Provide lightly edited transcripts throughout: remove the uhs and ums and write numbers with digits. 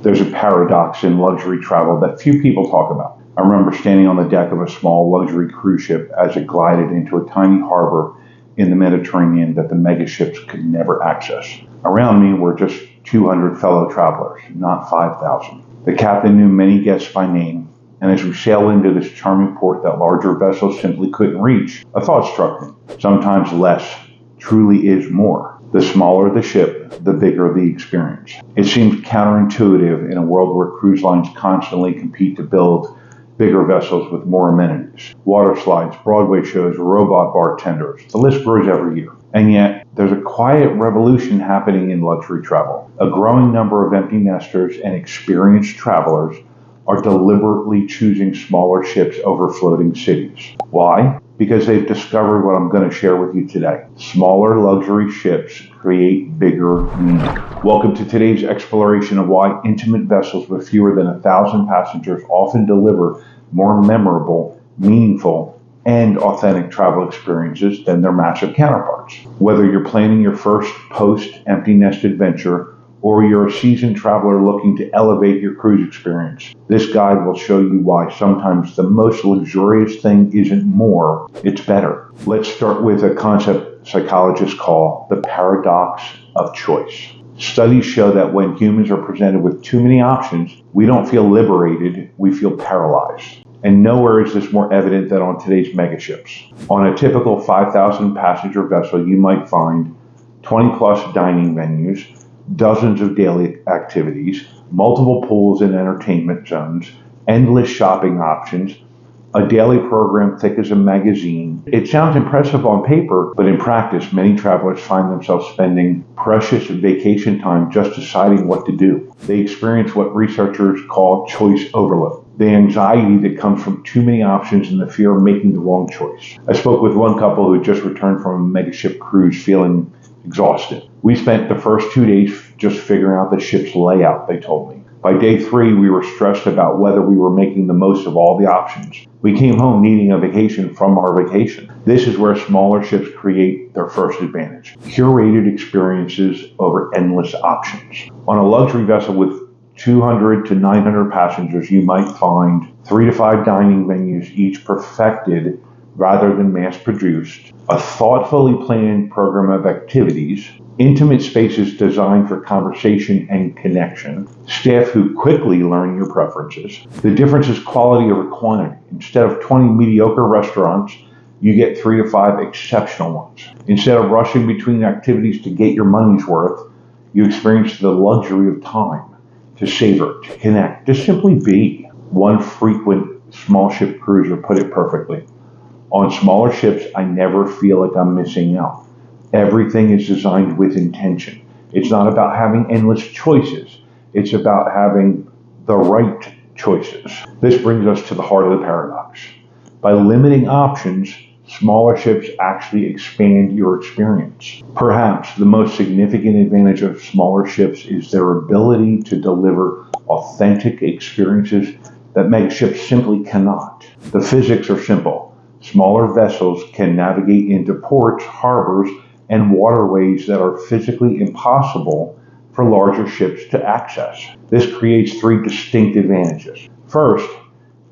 There's a paradox in luxury travel that few people talk about. I remember standing on the deck of a small luxury cruise ship as it glided into a tiny harbor in the Mediterranean that the megaships could never access. Around me were just 200 fellow travelers, not 5,000. The captain knew many guests by name, and as we sailed into this charming port that larger vessels simply couldn't reach, a thought struck me. Sometimes less truly is more. The smaller the ship, the bigger the experience. It seems counterintuitive in a world where cruise lines constantly compete to build bigger vessels with more amenities. Water slides, Broadway shows, robot bartenders. The list grows every year. And yet, there's a quiet revolution happening in luxury travel. A growing number of empty nesters and experienced travelers are deliberately choosing smaller ships over floating cities. Why? Because they've discovered what I'm going to share with you today. Smaller luxury ships create bigger meaning. Welcome to today's exploration of why intimate vessels with fewer than 1,000 passengers often deliver more memorable, meaningful, and authentic travel experiences than their massive counterparts. Whether you're planning your first post-empty nest adventure or you're a seasoned traveler looking to elevate your cruise experience, this guide will show you why sometimes the most luxurious thing isn't more, it's better. Let's start with a concept psychologists call the paradox of choice. Studies show that when humans are presented with too many options, we don't feel liberated, we feel paralyzed. And nowhere is this more evident than on today's megaships. On a typical 5,000 passenger vessel, you might find 20 plus dining venues, dozens of daily activities, multiple pools and entertainment zones, endless shopping options, a daily program thick as a magazine. It sounds impressive on paper, but in practice, many travelers find themselves spending precious vacation time just deciding what to do. They experience what researchers call choice overload, the anxiety that comes from too many options and the fear of making the wrong choice. I spoke with one couple who had just returned from a megaship cruise feeling exhausted. We spent the first 2 days just figuring out the ship's layout, they told me. By day 3, we were stressed about whether we were making the most of all the options. We came home needing a vacation from our vacation. This is where smaller ships create their first advantage. Curated experiences over endless options. On a luxury vessel with 200 to 900 passengers, you might find 3 to 5 dining venues, each perfected rather than mass-produced, a thoughtfully planned program of activities, intimate spaces designed for conversation and connection, staff who quickly learn your preferences. The difference is quality over quantity. Instead of 20 mediocre restaurants, you get 3 to 5 exceptional ones. Instead of rushing between activities to get your money's worth, you experience the luxury of time to savor, to connect, to simply be. One frequent small ship cruiser put it perfectly. On smaller ships, I never feel like I'm missing out. Everything is designed with intention. It's not about having endless choices. It's about having the right choices. This brings us to the heart of the paradox. By limiting options, smaller ships actually expand your experience. Perhaps the most significant advantage of smaller ships is their ability to deliver authentic experiences that megaships simply cannot. The physics are simple. Smaller vessels can navigate into ports, harbors, and waterways that are physically impossible for larger ships to access. This creates 3 distinct advantages. First,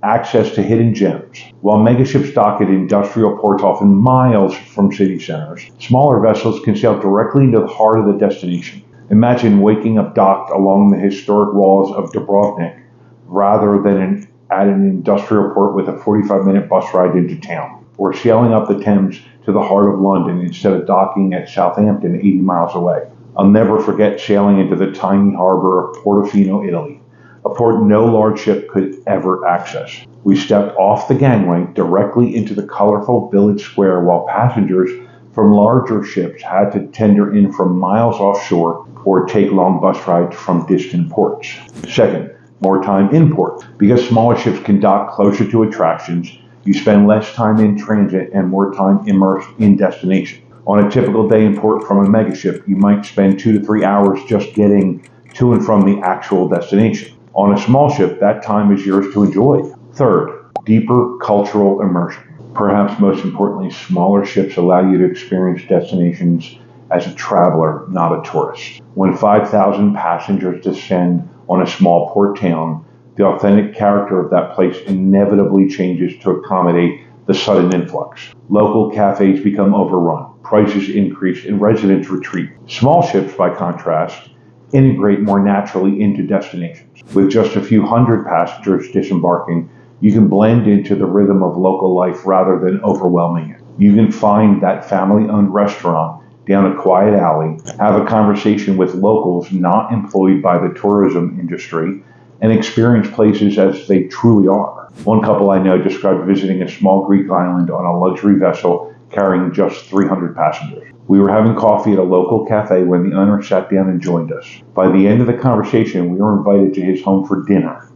access to hidden gems. While megaships dock at industrial ports often miles from city centers, smaller vessels can sail directly into the heart of the destination. Imagine waking up docked along the historic walls of Dubrovnik rather than at an industrial port with a 45-minute bus ride into town, or sailing up the Thames to the heart of London instead of docking at Southampton 80 miles away. I'll never forget sailing into the tiny harbor of Portofino, Italy, a port no large ship could ever access. We stepped off the gangway directly into the colorful village square while passengers from larger ships had to tender in from miles offshore or take long bus rides from distant ports. Second, more time in port. Because smaller ships can dock closer to attractions, you spend less time in transit and more time immersed in destination. On a typical day in port from a megaship, you might spend 2 to 3 hours just getting to and from the actual destination. On a small ship, that time is yours to enjoy. Third, deeper cultural immersion. Perhaps most importantly, smaller ships allow you to experience destinations as a traveler, not a tourist. When 5,000 passengers descend on a small port town, the authentic character of that place inevitably changes to accommodate the sudden influx. Local cafes become overrun, prices increase, and residents retreat. Small ships, by contrast, integrate more naturally into destinations. With just a few hundred passengers disembarking, you can blend into the rhythm of local life rather than overwhelming it. You can find that family-owned restaurant down a quiet alley, have a conversation with locals not employed by the tourism industry, and experience places as they truly are. One couple I know described visiting a small Greek island on a luxury vessel carrying just 300 passengers. We were having coffee at a local cafe when the owner sat down and joined us. By the end of the conversation, we were invited to his home for dinner.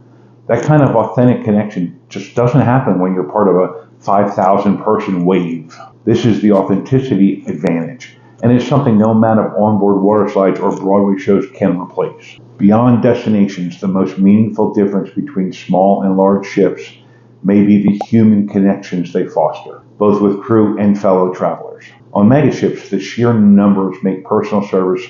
That kind of authentic connection just doesn't happen when you're part of a 5,000 person wave. This is the authenticity advantage, and it's something no amount of onboard water slides or Broadway shows can replace. Beyond destinations, the most meaningful difference between small and large ships may be the human connections they foster, both with crew and fellow travelers. On megaships, the sheer numbers make personal service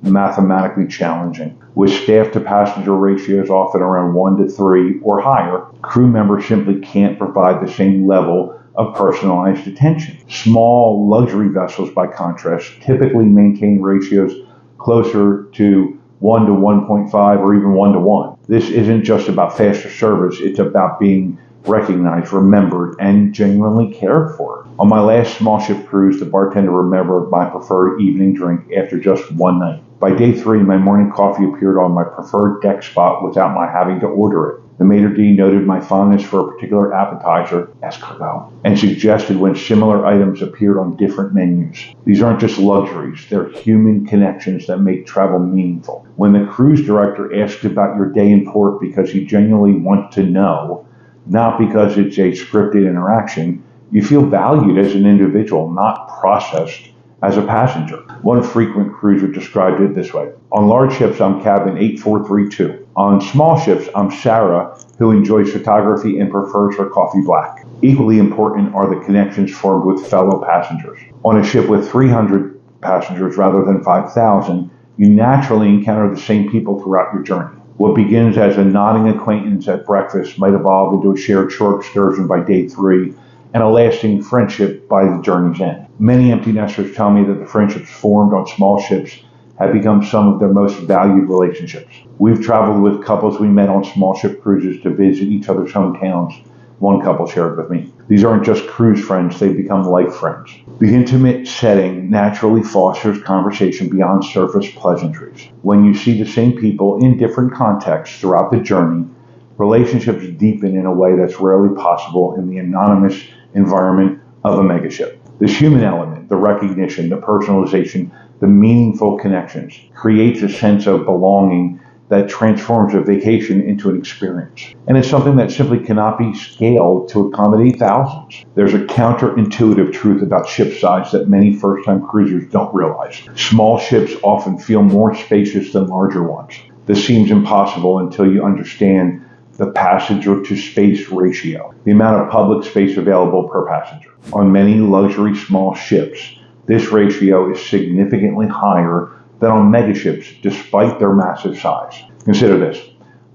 mathematically challenging. With staff to passenger ratios often around 1 to 3 or higher, crew members simply can't provide the same level of personalized attention. Small luxury vessels, by contrast, typically maintain ratios closer to 1 to 1.5 or even 1 to 1. This isn't just about faster service, it's about being recognized, remembered, and genuinely cared for. On my last small ship cruise, the bartender remembered my preferred evening drink after just one night. By day 3, my morning coffee appeared on my preferred deck spot without my having to order it. The maitre d' noted my fondness for a particular appetizer, escargot, and suggested when similar items appeared on different menus. These aren't just luxuries, they're human connections that make travel meaningful. When the cruise director asks about your day in port because he genuinely wants to know, not because it's a scripted interaction, you feel valued as an individual, not processed as a passenger. One frequent cruiser described it this way: on large ships, I'm cabin 8432. On small ships, I'm Sarah, who enjoys photography and prefers her coffee black. Equally important are the connections formed with fellow passengers. On a ship with 300 passengers rather than 5,000, you naturally encounter the same people throughout your journey. What begins as a nodding acquaintance at breakfast might evolve into a shared shore excursion by day 3 and a lasting friendship by the journey's end. Many empty nesters tell me that the friendships formed on small ships have become some of their most valued relationships. We've traveled with couples we met on small ship cruises to visit each other's hometowns, one couple shared with me. These aren't just cruise friends, they've become life friends. The intimate setting naturally fosters conversation beyond surface pleasantries. When you see the same people in different contexts throughout the journey, relationships deepen in a way that's rarely possible in the anonymous environment of a megaship. This human element, the recognition, the personalization, the meaningful connections, creates a sense of belonging that transforms a vacation into an experience. And it's something that simply cannot be scaled to accommodate thousands. There's a counterintuitive truth about ship size that many first-time cruisers don't realize. Small ships often feel more spacious than larger ones. This seems impossible until you understand the passenger to space ratio, the amount of public space available per passenger. On many luxury small ships, this ratio is significantly higher than on megaships despite their massive size. Consider this: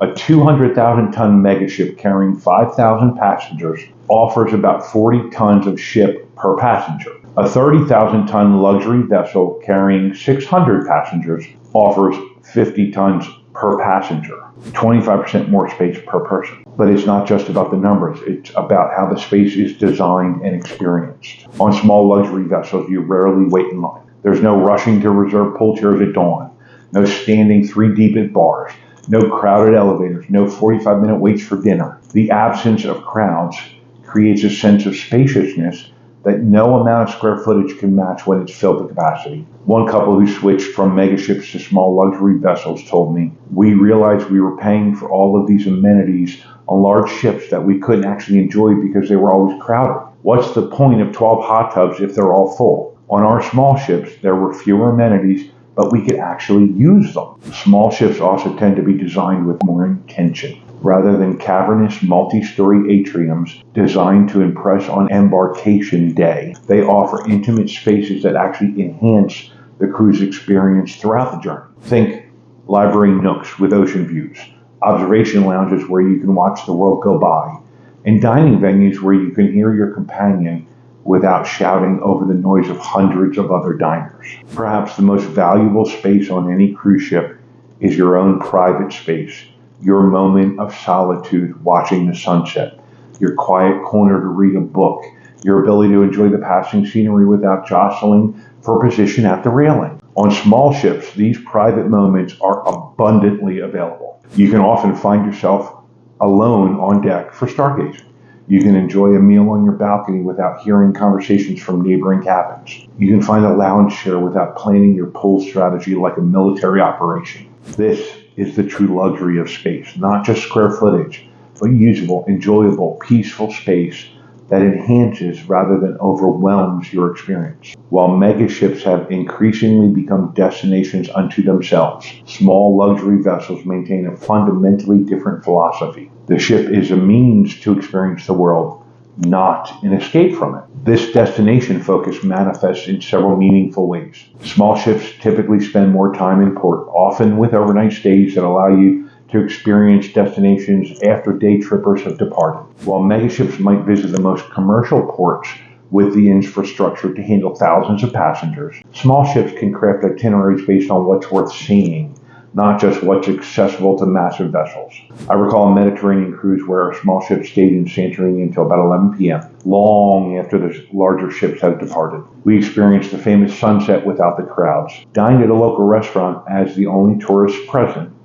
a 200,000 ton megaship carrying 5,000 passengers offers about 40 tons of ship per passenger. A 30,000 ton luxury vessel carrying 600 passengers offers 50 tons per passenger, 25% more space per person. But it's not just about the numbers, it's about how the space is designed and experienced. On small luxury vessels, you rarely wait in line. There's no rushing to reserve pool chairs at dawn, no standing 3 deep at bars, no crowded elevators, no 45-minute waits for dinner. The absence of crowds creates a sense of spaciousness that no amount of square footage can match when it's filled to capacity. One couple who switched from megaships to small luxury vessels told me, "We realized we were paying for all of these amenities on large ships that we couldn't actually enjoy because they were always crowded. What's the point of 12 hot tubs if they're all full?" On our small ships, there were fewer amenities, but we could actually use them. Small ships also tend to be designed with more intention. Rather than cavernous multi-story atriums designed to impress on embarkation day, they offer intimate spaces that actually enhance the cruise experience throughout the journey. Think library nooks with ocean views, observation lounges where you can watch the world go by, and dining venues where you can hear your companion without shouting over the noise of hundreds of other diners. Perhaps the most valuable space on any cruise ship is your own private space, your moment of solitude watching the sunset, your quiet corner to read a book, your ability to enjoy the passing scenery without jostling for position at the railing. On small ships, these private moments are abundantly available. You can often find yourself alone on deck for stargazing. You can enjoy a meal on your balcony without hearing conversations from neighboring cabins. You can find a lounge chair without planning your pool strategy like a military operation. This is the true luxury of space, not just square footage, but usable, enjoyable, peaceful space that enhances rather than overwhelms your experience. While megaships have increasingly become destinations unto themselves, small luxury vessels maintain a fundamentally different philosophy. The ship is a means to experience the world, not an escape from it. This destination focus manifests in several meaningful ways. Small ships typically spend more time in port, often with overnight stays that allow you to experience destinations after day trippers have departed. While megaships might visit the most commercial ports with the infrastructure to handle thousands of passengers, small ships can craft itineraries based on what's worth seeing, not just what's accessible to massive vessels. I recall a Mediterranean cruise where a small ship stayed in Santorini until about 11 p.m., long after the larger ships had departed. We experienced the famous sunset without the crowds, dined at a local restaurant as the only tourists present,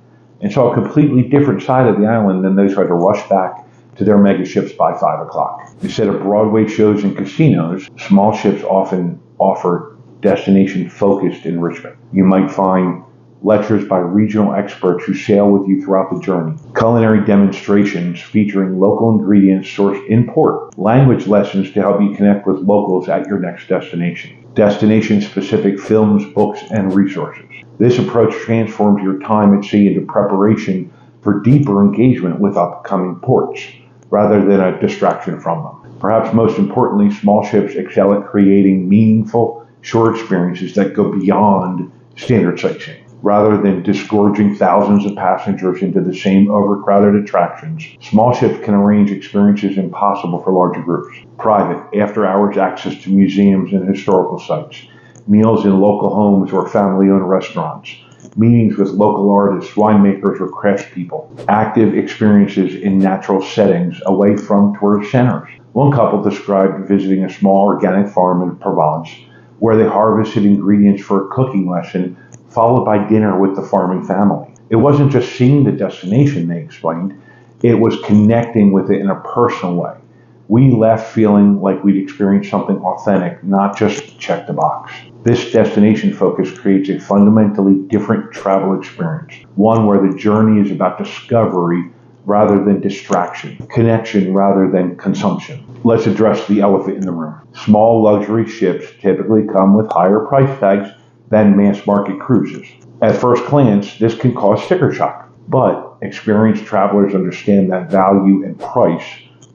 and saw a completely different side of the island than those who had to rush back to their megaships by 5 o'clock. Instead of Broadway shows and casinos, small ships often offer destination-focused enrichment. You might find lectures by regional experts who sail with you throughout the journey, culinary demonstrations featuring local ingredients sourced in port, language lessons to help you connect with locals at your next destination, destination-specific films, books, and resources. This approach transforms your time at sea into preparation for deeper engagement with upcoming ports, rather than a distraction from them. Perhaps most importantly, small ships excel at creating meaningful shore experiences that go beyond standard sightseeing. Rather than disgorging thousands of passengers into the same overcrowded attractions, small ships can arrange experiences impossible for larger groups. Private, after-hours access to museums and historical sites, meals in local homes or family-owned restaurants, meetings with local artists, winemakers, or craftspeople, active experiences in natural settings away from tourist centers. One couple described visiting a small organic farm in Provence where they harvested ingredients for a cooking lesson followed by dinner with the farming family. It wasn't just seeing the destination, they explained, it was connecting with it in a personal way. We left feeling like we'd experienced something authentic, not just check the box. This destination focus creates a fundamentally different travel experience, one where the journey is about discovery rather than distraction, connection rather than consumption. Let's address the elephant in the room. Small luxury ships typically come with higher price tags than mass market cruises. At first glance, this can cause sticker shock, but experienced travelers understand that value and price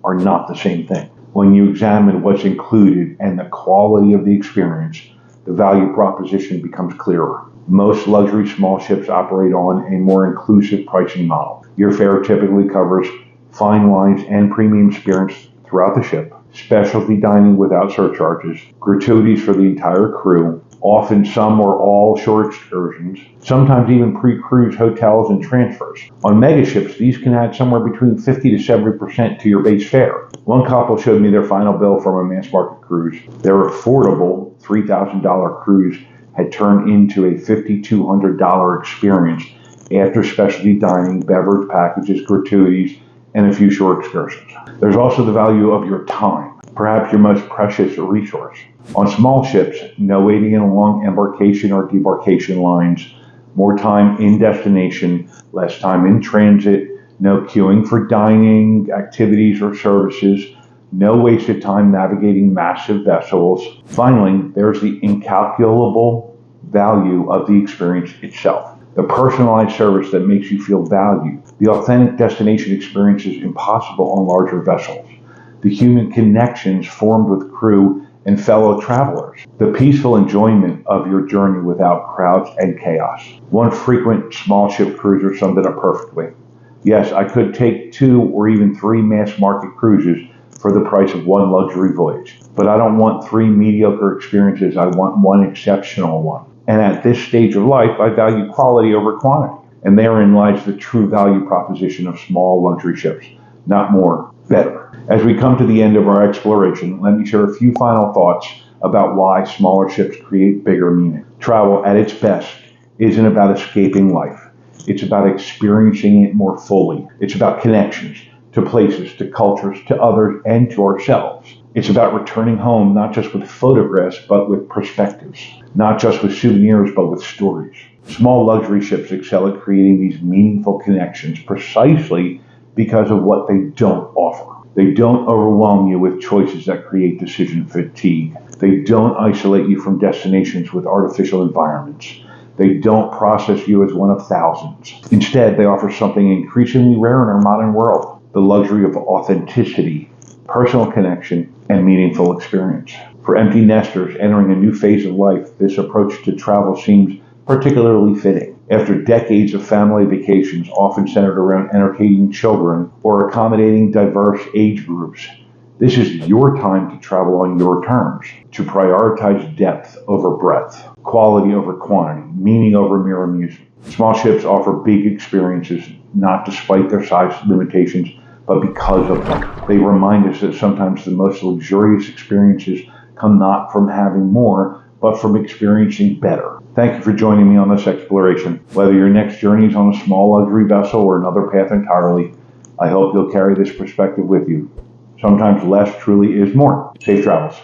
are not the same thing. When you examine what's included and the quality of the experience, the value proposition becomes clearer. Most luxury small ships operate on a more inclusive pricing model. Your fare typically covers fine wines and premium spirits throughout the ship, specialty dining without surcharges, gratuities for the entire crew, often some or all shore excursions, sometimes even pre-cruise hotels and transfers. On megaships, these can add somewhere between 50 to 70% to your base fare. One couple showed me their final bill from a mass market cruise. Their affordable $3,000 cruise had turned into a $5,200 experience after specialty dining, beverage packages, gratuities, and a few shore excursions. There's also the value of your time, perhaps your most precious resource. On small ships, no waiting in long embarkation or debarkation lines, more time in destination, less time in transit, no queuing for dining, activities, or services, no wasted time navigating massive vessels. Finally, there's the incalculable value of the experience itself. The personalized service that makes you feel valued. The authentic destination experience is impossible on larger vessels. The human connections formed with crew and fellow travelers. The peaceful enjoyment of your journey without crowds and chaos. One frequent small ship cruiser summed it up perfectly. Yes, I could take 2 or even 3 mass market cruises for the price of 1 luxury voyage. But I don't want 3 mediocre experiences, I want 1 exceptional one. And at this stage of life, I value quality over quantity. And therein lies the true value proposition of small luxury ships. Not more, better. As we come to the end of our exploration, let me share a few final thoughts about why smaller ships create bigger meaning. Travel at its best isn't about escaping life. It's about experiencing it more fully. It's about connections to places, to cultures, to others, and to ourselves. It's about returning home not just with photographs, but with perspectives. Not just with souvenirs, but with stories. Small luxury ships excel at creating these meaningful connections precisely because of what they don't offer. They don't overwhelm you with choices that create decision fatigue. They don't isolate you from destinations with artificial environments. They don't process you as one of thousands. Instead, they offer something increasingly rare in our modern world, the luxury of authenticity, personal connection, and meaningful experience. For empty nesters entering a new phase of life, this approach to travel seems particularly fitting. After decades of family vacations often centered around entertaining children or accommodating diverse age groups, this is your time to travel on your terms, to prioritize depth over breadth, quality over quantity, meaning over mere amusement. Small ships offer big experiences, not despite their size limitations, but because of them. They remind us that sometimes the most luxurious experiences come not from having more, but from experiencing better. Thank you for joining me on this exploration. Whether your next journey is on a small luxury vessel or another path entirely, I hope you'll carry this perspective with you. Sometimes less truly is more. Safe travels.